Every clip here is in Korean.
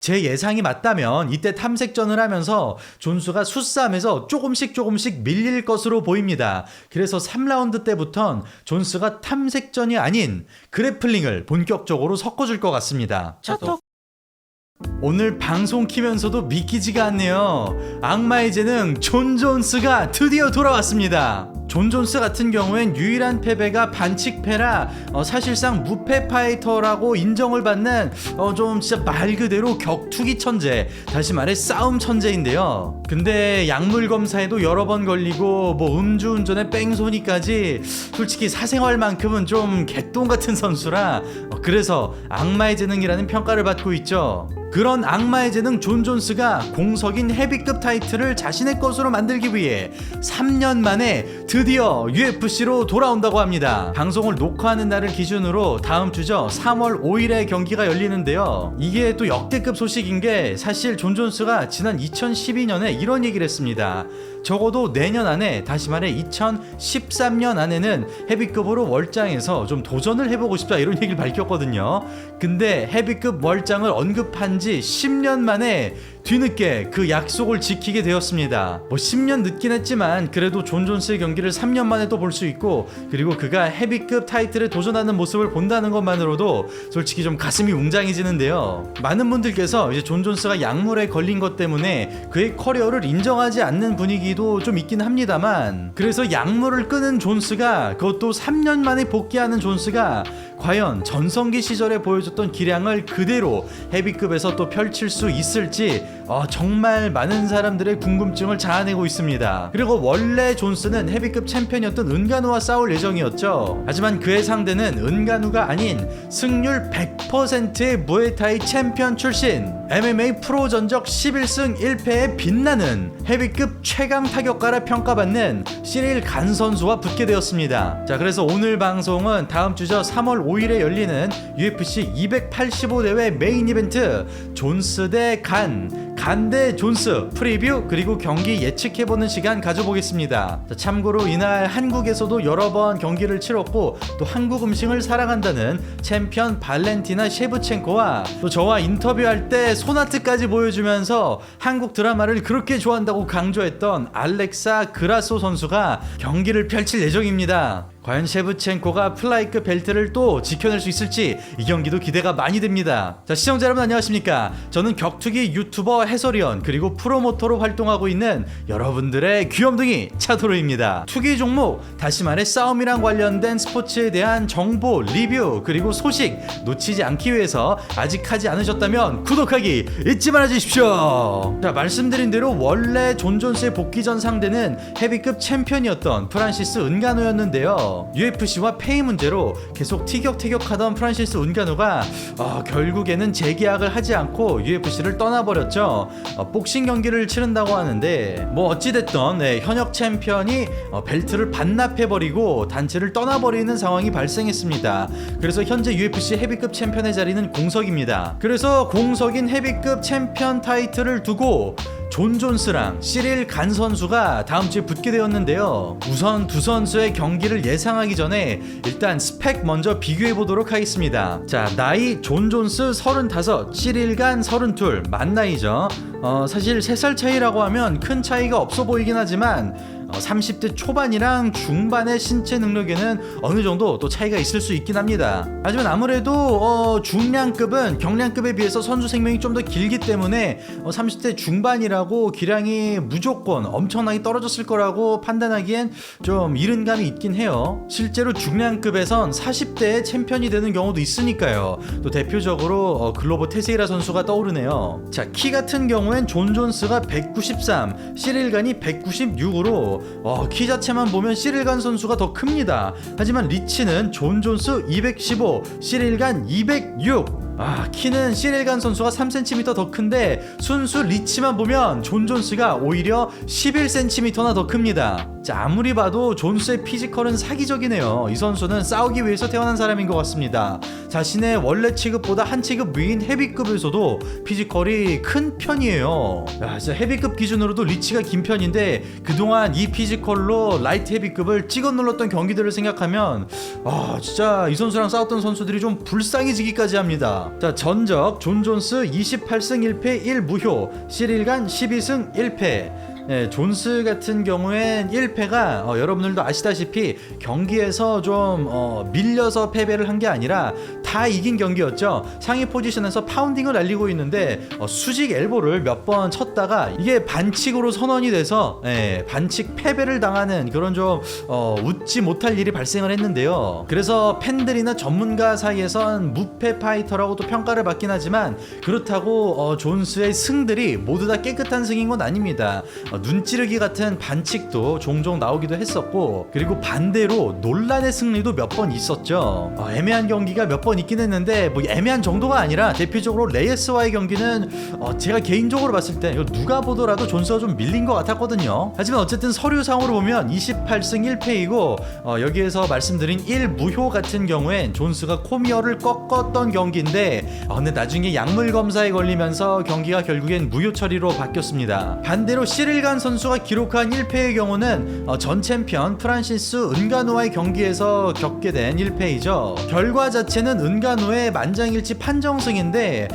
제 예상이 맞다면 이때 탐색전을 하면서 존스가 수싸움에서 조금씩 밀릴 것으로 보입니다. 그래서 3라운드 때부턴 존스가 탐색전이 아닌 그래플링을 본격적으로 섞어줄 것 같습니다. 오늘 방송 키면서도 믿기지가 않네요. 악마의 재능 존 존스가 드디어 돌아왔습니다. 존 존스 같은 경우엔 유일한 패배가 반칙패라 사실상 무패 파이터라고 인정을 받는 좀 진짜 말 그대로 격투기 천재, 다시 말해 싸움 천재인데요. 근데 약물 검사에도 여러 번 걸리고 뭐 음주운전에 뺑소니까지 솔직히 사생활만큼은 좀 개똥 같은 선수라 그래서 악마의 재능이라는 평가를 받고 있죠. 그런 악마의 재능 존 존스가 공석인 헤비급 타이틀을 자신의 것으로 만들기 위해 3년 만에 드디어 UFC로 돌아온다고 합니다. 방송을 녹화하는 날을 기준으로 다음 주죠. 3월 5일에 경기가 열리는데요. 이게 또 역대급 소식인 게 사실 존 존스가 지난 2012년에 이런 얘기를 했습니다. 적어도 내년 안에, 다시 말해 2013년 안에는 헤비급으로 월장에서 좀 도전을 해보고 싶다 이런 얘기를 밝혔거든요. 근데 헤비급 월장을 언급한 지 10년 만에 뒤늦게 그 약속을 지키게 되었습니다. 뭐 10년 늦긴 했지만 그래도 존 존스의 경기를 3년 만에 또 볼 수 있고, 그리고 그가 헤비급 타이틀에 도전하는 모습을 본다는 것만으로도 솔직히 좀 가슴이 웅장해지는데요. 많은 분들께서 이제 존 존스가 약물에 걸린 것 때문에 그의 커리어를 인정하지 않는 분위기도 좀 있긴 합니다만, 그래서 약물을 끊은 존스가, 그것도 3년 만에 복귀하는 존스가 과연 전성기 시절에 보여줬던 기량을 그대로 헤비급에서 또 펼칠 수 있을지 정말 많은 사람들의 궁금증을 자아내고 있습니다. 그리고 원래 존스는 헤비급 챔피언이었던 은간우와 싸울 예정이었죠. 하지만 그의 상대는 은간우가 아닌 승률 100%의 무에타이 챔피언 출신, MMA 프로 전적 11승 1패에 빛나는 헤비급 최강 타격가라 평가받는 시릴 간 선수와 붙게 되었습니다. 자, 그래서 오늘 방송은 다음 주죠. 3월 5일에 열리는 UFC 285 대회 메인 이벤트 존스 대 간 대 존스 프리뷰 그리고 경기 예측해보는 시간 가져보겠습니다. 자, 참고로 이날 한국에서도 여러 번 경기를 치렀고 또 한국 음식을 사랑한다는 챔피언 발렌티나 셰브첸코와 또 저와 인터뷰할 때 손아트까지 보여주면서 한국 드라마를 그렇게 좋아한다고 강조했던 알렉사 그라소 선수가 경기를 펼칠 예정입니다. 과연 셰브첸코가 플라이급 벨트를 또 지켜낼 수 있을지 이 경기도 기대가 많이 됩니다. 자, 시청자 여러분 안녕하십니까? 저는 격투기 유튜버 해설위원 그리고 프로모터로 활동하고 있는 여러분들의 귀염둥이 차도로입니다. 투기 종목, 다시 말해 싸움이랑 관련된 스포츠에 대한 정보, 리뷰 그리고 소식 놓치지 않기 위해서 아직 하지 않으셨다면 구독하기 잊지 말아주십시오. 자, 말씀드린 대로 원래 존 존스의 복귀 전 상대는 헤비급 챔피언이었던 프란시스 은가누였는데요. UFC와 페이 문제로 계속 티격태격하던 프란시스 은가누가 결국에는 재계약을 하지 않고 UFC를 떠나버렸죠. 복싱 경기를 치른다고 하는데 뭐 어찌됐던 현역 챔피언이 벨트를 반납해버리고 단체를 떠나버리는 상황이 발생했습니다. 그래서 현재 UFC 헤비급 챔피언의 자리는 공석입니다. 그래서 공석인 헤비급 챔피언 타이틀을 두고 존 존스랑 시릴 간 선수가 다음 주에 붙게 되었는데요. 우선 두 선수의 경기를 예상하기 전에 일단 스펙 먼저 비교해 보도록 하겠습니다. 자, 나이 존 존스 35, 시릴 간 32, 만 나이죠. 사실 3살 차이라고 하면 큰 차이가 없어 보이긴 하지만 30대 초반이랑 중반의 신체 능력에는 어느 정도 또 차이가 있을 수 있긴 합니다. 하지만 아무래도 중량급은 경량급에 비해서 선수 생명이 좀 더 길기 때문에 30대 중반이라고 기량이 무조건 엄청나게 떨어졌을 거라고 판단하기엔 좀 이른 감이 있긴 해요. 실제로 중량급에선 40대에 챔피언이 되는 경우도 있으니까요. 또 대표적으로 글로버 테세이라 선수가 떠오르네요. 자, 키 같은 경우엔 존 존스가 193, 시릴 간이 196으로 키 자체만 보면 시릴 간 선수가 더 큽니다. 하지만 리치는 존 존스 215, 시릴 간 206. 키는 시릴 간 선수가 3cm 더 큰데 순수 리치만 보면 존 존스가 오히려 11cm나 더 큽니다. 자, 아무리 봐도 존스의 피지컬은 사기적이네요. 이 선수는 싸우기 위해서 태어난 사람인 것 같습니다. 자신의 원래 취급보다 한 취급 위인 헤비급에서도 피지컬이 큰 편이에요. 진짜 헤비급 기준으로도 리치가 긴 편인데 그동안 이 피지컬로 라이트 헤비급을 찍어 눌렀던 경기들을 생각하면 진짜 이 선수랑 싸웠던 선수들이 좀 불쌍해지기까지 합니다. 자, 전적 존 존스 28승 1패 1무효, 시릴간 12승 1패. 네, 존스 같은 경우엔 1패가 여러분들도 아시다시피 경기에서 좀 밀려서 패배를 한 게 아니라 다 이긴 경기였죠. 상위 포지션에서 파운딩을 날리고 있는데 수직 엘보를 몇 번 쳤다가 이게 반칙으로 선언이 돼서 반칙 패배를 당하는 그런 좀 웃지 못할 일이 발생을 했는데요. 그래서 팬들이나 전문가 사이에선 무패 파이터라고 또 평가를 받긴 하지만 그렇다고 존스의 승들이 모두 다 깨끗한 승인 건 아닙니다. 눈찌르기 같은 반칙도 종종 나오기도 했었고, 그리고 반대로 논란의 승리도 몇 번 있었죠. 애매한 경기가 몇 번 있긴 했는데 뭐 애매한 정도가 아니라 대표적으로 레이스와의 경기는 제가 개인적으로 봤을 때 이거 누가 보더라도 존스가 좀 밀린 것 같았거든요. 하지만 어쨌든 서류상으로 보면 28승 1패이고 여기에서 말씀드린 1무효 같은 경우엔 존스가 코미어를 꺾었던 경기인데 근데 나중에 약물 검사에 걸리면서 경기가 결국엔 무효 처리로 바뀌었습니다. 반대로 시릴간 선수가 기록한 1패의 경우는 전 챔피언 프란시스 은가노와의 경기에서 겪게 된 1패이죠. 결과 자체는 은가노의 만장일치 판정승인데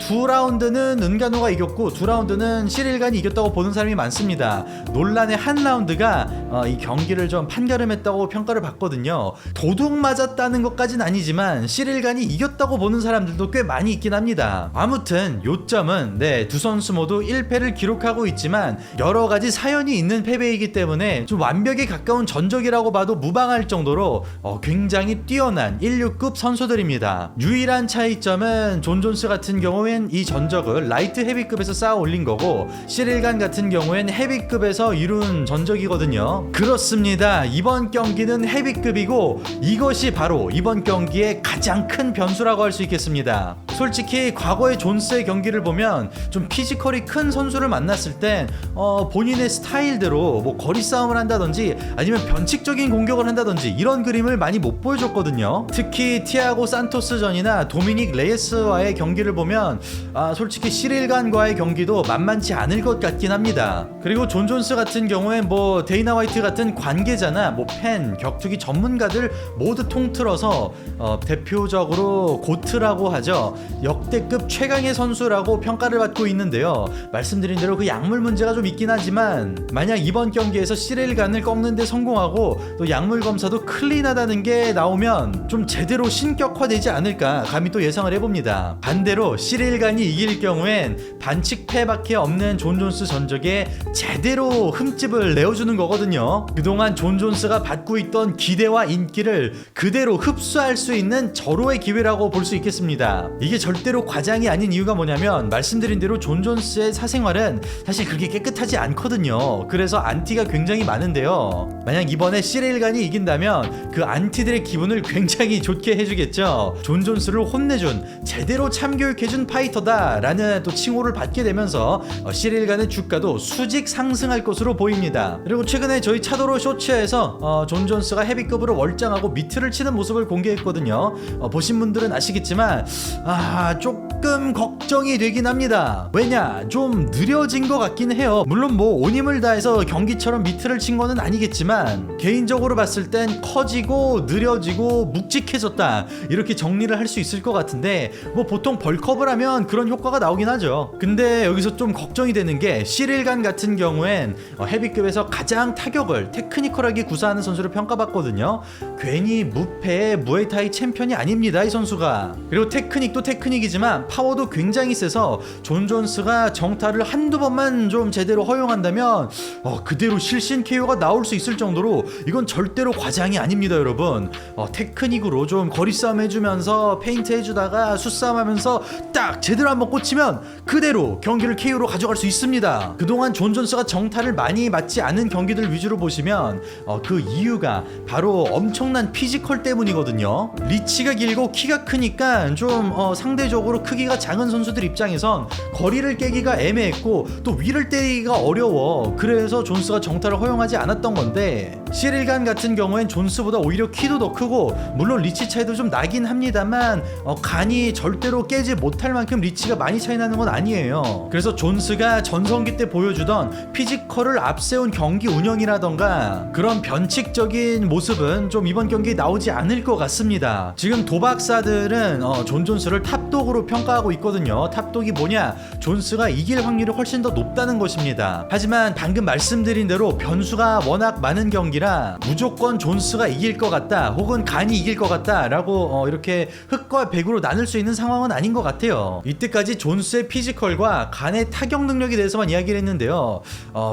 두 라운드는 은가노가 이겼고 두 라운드는 시릴간이 이겼다고 보는 사람이 많습니다. 논란의 한 라운드가 이 경기를 좀 판가름했다고 평가를 받거든요. 도둑 맞았다는 것까지는 아니지만 시릴간이 이겼다고 보는 사람들도 꽤 많이 있긴 합니다. 아무튼 요점은 두 선수 모두 1패를 기록하고 있지만 여러 가지 사연이 있는 패배이기 때문에 좀 완벽에 가까운 전적이라고 봐도 무방할 정도로 굉장히 뛰어난 16급 선수들입니다. 유일한 차이점은 존 존스 같은 경우엔 이 전적을 라이트 헤비급에서 쌓아 올린 거고 시릴간 같은 경우엔 헤비급에서 이룬 전적이거든요. 그렇습니다. 이번 경기는 헤비급이고 이것이 바로 이번 경기의 가장 큰 변수라고 할 수 있겠습니다. 솔직히 과거의 존스의 경기를 보면 좀 피지컬이 큰 선수를 만났을 땐 본인의 스타일대로 뭐 거리 싸움을 한다든지 아니면 변칙적인 공격을 한다든지 이런 그림을 많이 못 보여줬거든요. 특히 티아고 산토스전이나 도미닉 레이스와의 경기를 보면 솔직히 시릴간과의 경기도 만만치 않을 것 같긴 합니다. 그리고 존 존스 같은 경우엔 뭐 데이나 화이트 같은 관계자나 뭐 팬, 격투기 전문가들 모두 통틀어서 대표적으로 고트라고 하죠. 역대급 최강의 선수라고 평가를 받고 있는데요. 말씀드린 대로 그 약물 문제가 좀 있긴 하지만 만약 이번 경기에서 시릴간을 꺾는 데 성공하고 또 약물 검사도 클린하다는 게 나오면 좀 제대로 신격화되지 않을까 감히 또 예상을 해봅니다. 반대로 시릴간이 이길 경우엔 반칙패밖에 없는 존 존스 전적에 제대로 흠집을 내어주는 거거든요. 그동안 존 존스가 받고 있던 기대와 인기를 그대로 흡수할 수 있는 절호의 기회라고 볼 수 있겠습니다. 이게 절대로 과장이 아닌 이유가 뭐냐면 말씀드린 대로 존 존스의 사생활은 사실 그렇게 깨끗하지 않거든요. 그래서 안티가 굉장히 많은데요. 만약 이번에 시릴간이 이긴다면 그 안티들의 기분을 굉장히 좋게 해주겠죠. 존 존스를 혼내준 제대로 참교육해준 파이터다 라는 또 칭호를 받게 되면서 시릴간의 주가도 수직 상승할 것으로 보입니다. 그리고 최근에 저희 차도로 쇼츠에서 존 존스가 헤비급으로 월장하고 미트를 치는 모습을 공개했거든요. 보신 분들은 아시겠지만 조금 걱정이 되긴 합니다. 왜냐? 좀 느려진 것 같긴 해요. 물론 뭐 온 힘을 다해서 경기처럼 미트를 친 거는 아니겠지만 개인적으로 봤을 땐 커지고 느려지고 묵직해졌다 이렇게 정리를 할 수 있을 것 같은데 뭐 보통 벌크업을 하면 그런 효과가 나오긴 하죠. 근데 여기서 좀 걱정이 되는 게 시릴간 같은 경우엔 헤비급에서 가장 타격을 테크니컬하게 구사하는 선수로 평가받거든요. 괜히 무패의 무에타이 챔피언이 아닙니다 이 선수가. 그리고 테크닉도 테크닉이지만 파워도 굉장히 세서 존 존스가 정타를 한두 번만 좀 제대로 허용한다면 그대로 실신 KO가 나올 수 있을 정도로 이건 절대로 과장이 아닙니다 여러분. 테크닉으로 좀 거리 싸움 해주면서 페인트 해주다가 수싸움 하면서 딱 제대로 한번 꽂히면 그대로 경기를 KO로 가져갈 수 있습니다. 그동안 존 존스가 정타를 많이 맞지 않은 경기들 위주로 보시면 그 이유가 바로 엄청난 피지컬 때문이거든요. 리치가 길고 키가 크니까 좀 상대적으로 크기 크기가 작은 선수들 입장에선 거리를 깨기가 애매했고 또 위를 때리기가 어려워. 그래서 존스가 정타를 허용하지 않았던 건데, 시릴간 같은 경우엔 존스보다 오히려 키도 더 크고 물론 리치 차이도 좀 나긴 합니다만 간이 절대로 깨지 못할 만큼 리치가 많이 차이 나는 건 아니에요. 그래서 존스가 전성기 때 보여주던 피지컬을 앞세운 경기 운영이라던가 그런 변칙적인 모습은 좀 이번 경기에 나오지 않을 것 같습니다. 지금 도박사들은 존 존스를 탑독으로 평가하고 있거든요. 탑독이 뭐냐? 존스가 이길 확률이 훨씬 더 높다는 것입니다. 하지만 방금 말씀드린 대로 변수가 워낙 많은 경기라 무조건 존스가 이길 것 같다 혹은 간이 이길 것 같다 라고 이렇게 흑과 백으로 나눌 수 있는 상황은 아닌 것 같아요. 이때까지 존스의 피지컬과 간의 타격 능력에 대해서만 이야기를 했는데요.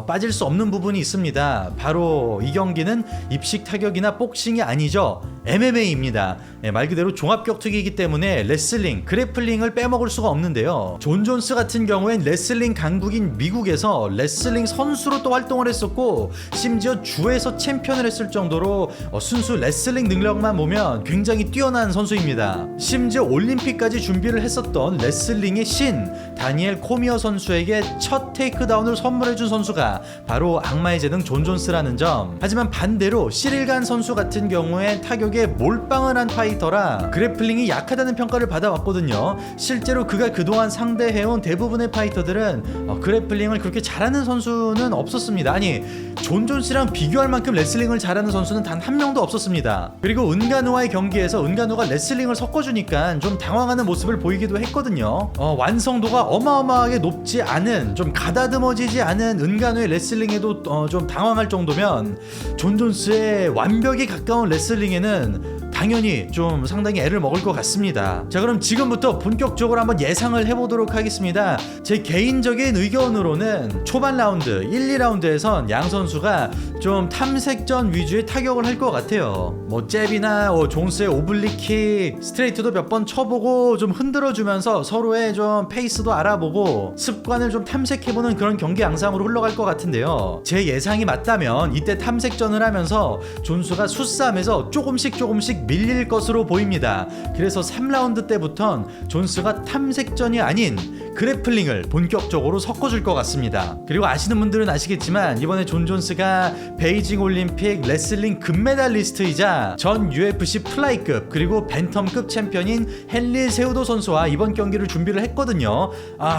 빠질 수 없는 부분이 있습니다. 바로 이 경기는 입식 타격이나 복싱이 아니죠. MMA입니다. 말 그대로 종합격투기이기 때문에 레슬링, 그래플링을 빼먹을 수가 없는데요. 존 존스 같은 경우엔 레슬링 강국인 미국에서 레슬링 선수로 또 활동을 했었고 심지어 주에서 챔피언을 했을 정도로 순수 레슬링 능력만 보면 굉장히 뛰어난 선수입니다. 심지어 올림픽까지 준비를 했었던 레슬링의 신 다니엘 코미어 선수에게 첫 테이크다운을 선물해준 선수가 바로 악마의 재능 존 존스라는 점. 하지만 반대로 시릴간 선수 같은 경우엔 타격에 몰빵을 한 파이터라 그래플링이 약하다는 평가를 받아왔거든요. 실제로 그가 그동안 상대해온 대부분의 파이터들은 그래플링을 그렇게 잘하는 선수는 없었습니다. 아니, 존 존스랑 비교할 만큼 레슬링을 잘하는 선수는 단 한 명도 없었습니다. 그리고 은가누와의 경기에서 은가누가 레슬링을 섞어주니까 좀 당황하는 모습을 보이기도 했거든요. 완성도가 어마어마하게 높지 않은, 좀 가다듬어지지 않은 은가누의 레슬링에도 좀 당황할 정도면 존 존스의 완벽에 가까운 레슬링에는 당연히 좀 상당히 애를 먹을 것 같습니다. 자, 그럼 지금부터 본격적으로 한번 예상을 해보도록 하겠습니다. 제 개인적인 의견으로는 초반 라운드 1, 2라운드에선 양 선수가 좀 탐색전 위주의 타격을 할 것 같아요. 뭐 잽이나 존스의 오블리킥, 스트레이트도 몇 번 쳐보고 좀 흔들어주면서 서로의 좀 페이스도 알아보고 습관을 좀 탐색해보는 그런 경기 양상으로 흘러갈 것 같은데요. 제 예상이 맞다면 이때 탐색전을 하면서 존스가 숫싸움에서 조금씩 밀릴 것으로 보입니다. 그래서 3라운드 때부턴 존스가 탐색전이 아닌 그래플링을 본격적으로 섞어줄 것 같습니다. 그리고 아시는 분들은 아시겠지만 이번에 존 존스가 베이징 올림픽 레슬링 금메달리스트이자 전 UFC 플라이급 그리고 벤텀급 챔피언인 헨리 세우도 선수와 이번 경기를 준비를 했거든요.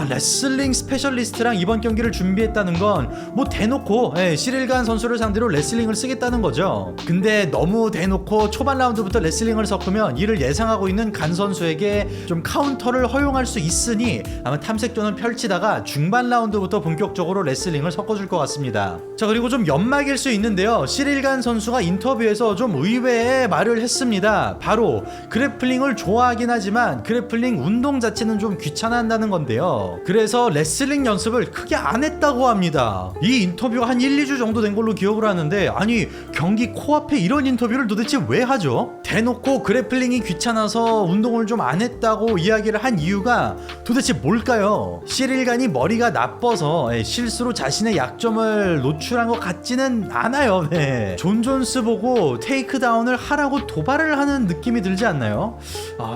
레슬링 스페셜리스트랑 이번 경기를 준비했다는 건 뭐 대놓고 시릴간 선수를 상대로 레슬링을 쓰겠다는 거죠. 근데 너무 대놓고 초반 라운드부터 레슬링을 섞으면 이를 예상하고 있는 간 선수에게 좀 카운터를 허용할 수 있으니 아마 탐색전을 펼치다가 중반 라운드부터 본격적으로 레슬링을 섞어줄 것 같습니다. 자, 그리고 좀 연막일 수 있는데요. 시릴간 선수가 인터뷰에서 좀 의외의 말을 했습니다. 바로 그래플링을 좋아하긴 하지만 그래플링 운동 자체는 좀 귀찮아한다는 건데요. 그래서 레슬링 연습을 크게 안 했다고 합니다. 이 인터뷰가 한 1, 2주 정도 된 걸로 기억을 하는데, 아니 경기 코앞에 이런 인터뷰를 도대체 왜 하죠? 대놓고 그래플링이 귀찮아서 운동을 좀 안 했다고 이야기를 한 이유가 도대체 뭘까요? 시릴간이 머리가 나빠서 실수로 자신의 약점을 노출한 것 같지는 않아요. 존 존스 보고 테이크다운을 하라고 도발을 하는 느낌이 들지 않나요?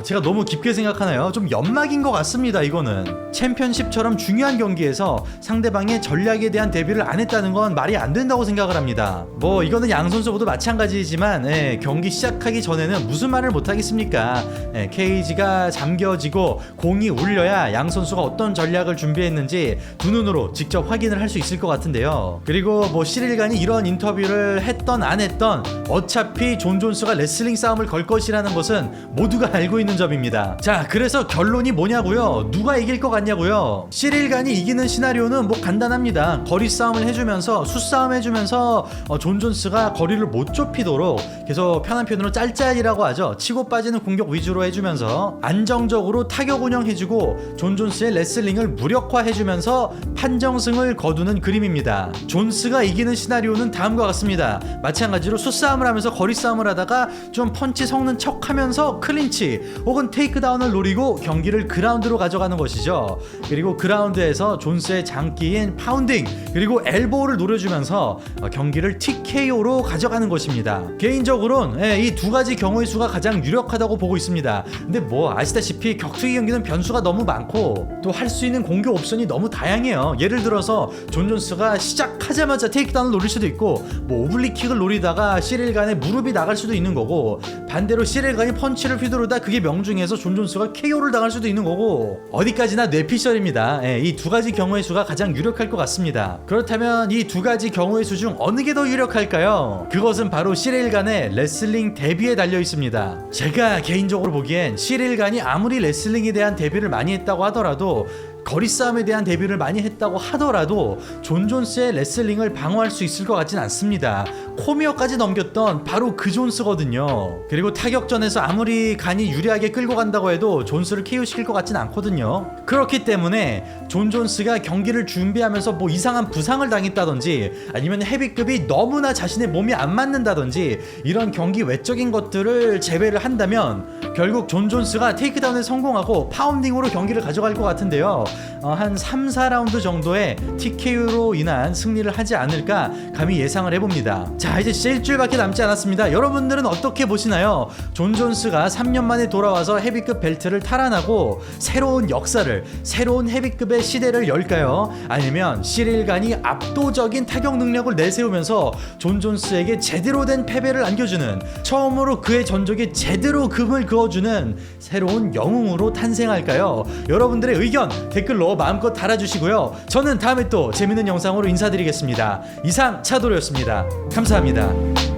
제가 너무 깊게 생각하나요? 좀 연막인 것 같습니다. 이거는 챔피언십처럼 중요한 경기에서 상대방의 전략에 대한 대비를 안 했다는 건 말이 안 된다고 생각을 합니다. 뭐 이거는 양 선수 모두 마찬가지지만 경기 시작하기 전에는 무슨 말을 못하겠습니까? 케이지가 잠겨지고 공이 울려야 양 선수가 어떤 전략을 준비했는지 두 눈으로 직접 확인을 할 수 있을 것 같은데요. 그리고 뭐 시릴간이 이런 인터뷰를 했던 안 했던 어차피 존 존스가 레슬링 싸움을 걸 것이라는 것은 모두가 알고 있는 점입니다. 자, 그래서 결론이 뭐냐고요? 누가 이길 것 같냐고요? 시릴간이 이기는 시나리오는 뭐 간단합니다. 거리 싸움을 해주면서 수싸움 해주면서 존 존스가 거리를 못 좁히도록 계속 편한 편으로 짤짤이라고 하죠. 치고 빠지는 공격 위주로 해주면서 안정적으로 타격 운영해주고 존 존스의 레슬링을 무력화해주면서 판정승을 거두는 그림입니다. 존스가 이기는 시나리오는 다음과 같습니다. 마찬가지로 수싸움을 하면서 거리 싸움을 하다가 좀 펀치 섞는 척하면서 클린치 혹은 테이크다운을 노리고 경기를 그라운드로 가져가는 것이죠. 그리고 그라운드에서 존스의 장기인 파운딩 그리고 엘보우를 노려주면서 경기를 TKO로 가져가는 것입니다. 개인적으로는 이 두 가지 가지 경우의 수가 가장 유력하다고 보고 있습니다. 근데 뭐 아시다시피 격투기 경기는 변수가 너무 많고 또 할 수 있는 공격 옵션이 너무 다양해요. 예를 들어서 존 존스가 시작하자마자 테이크다운을 노릴 수도 있고, 뭐 오블리킥을 노리다가 시릴간의 무릎이 나갈 수도 있는 거고, 반대로 시릴간이 펀치를 휘두르다 그게 명중해서 존 존스가 KO를 당할 수도 있는 거고, 어디까지나 뇌피셜입니다. 이 두 가지 경우의 수가 가장 유력할 것 같습니다. 그렇다면 이 두 가지 경우의 수 중 어느 게 더 유력할까요? 그것은 바로 시릴간의 레슬링 데뷔에 달려 있습니다. 제가 개인적으로 보기엔 시릴간이 아무리 레슬링에 대한 데뷔를 많이 했다고 하더라도, 거리 싸움에 대한 데뷔를 많이 했다고 하더라도 존 존스의 레슬링을 방어할 수 있을 것 같진 않습니다. 코미어까지 넘겼던 바로 그 존스거든요. 그리고 타격전에서 아무리 간이 유리하게 끌고 간다고 해도 존스를 KO시킬 것 같진 않거든요. 그렇기 때문에 존 존스가 경기를 준비하면서 뭐 이상한 부상을 당했다든지, 아니면 헤비급이 너무나 자신의 몸이 안 맞는다든지, 이런 경기 외적인 것들을 제외를 한다면 결국 존 존스가 테이크다운에 성공하고 파운딩으로 경기를 가져갈 것 같은데요. 한 3, 4라운드 정도의 TKO로 인한 승리를 하지 않을까 감히 예상을 해봅니다. 자, 이제 진짜 일주일밖에 남지 않았습니다. 여러분들은 어떻게 보시나요? 존 존스가 3년 만에 돌아와서 헤비급 벨트를 탈환하고 새로운 역사를, 새로운 헤비급의 시대를 열까요? 아니면 시릴간이 압도적인 타격 능력을 내세우면서 존 존스에게 제대로 된 패배를 안겨주는, 처음으로 그의 전적에 제대로 금을 그어주는 새로운 영웅으로 탄생할까요? 여러분들의 의견 댓글로 마음껏 달아주시고요. 저는 다음에 또 재밌는 영상으로 인사드리겠습니다. 이상 차도로였습니다. 감사합니다.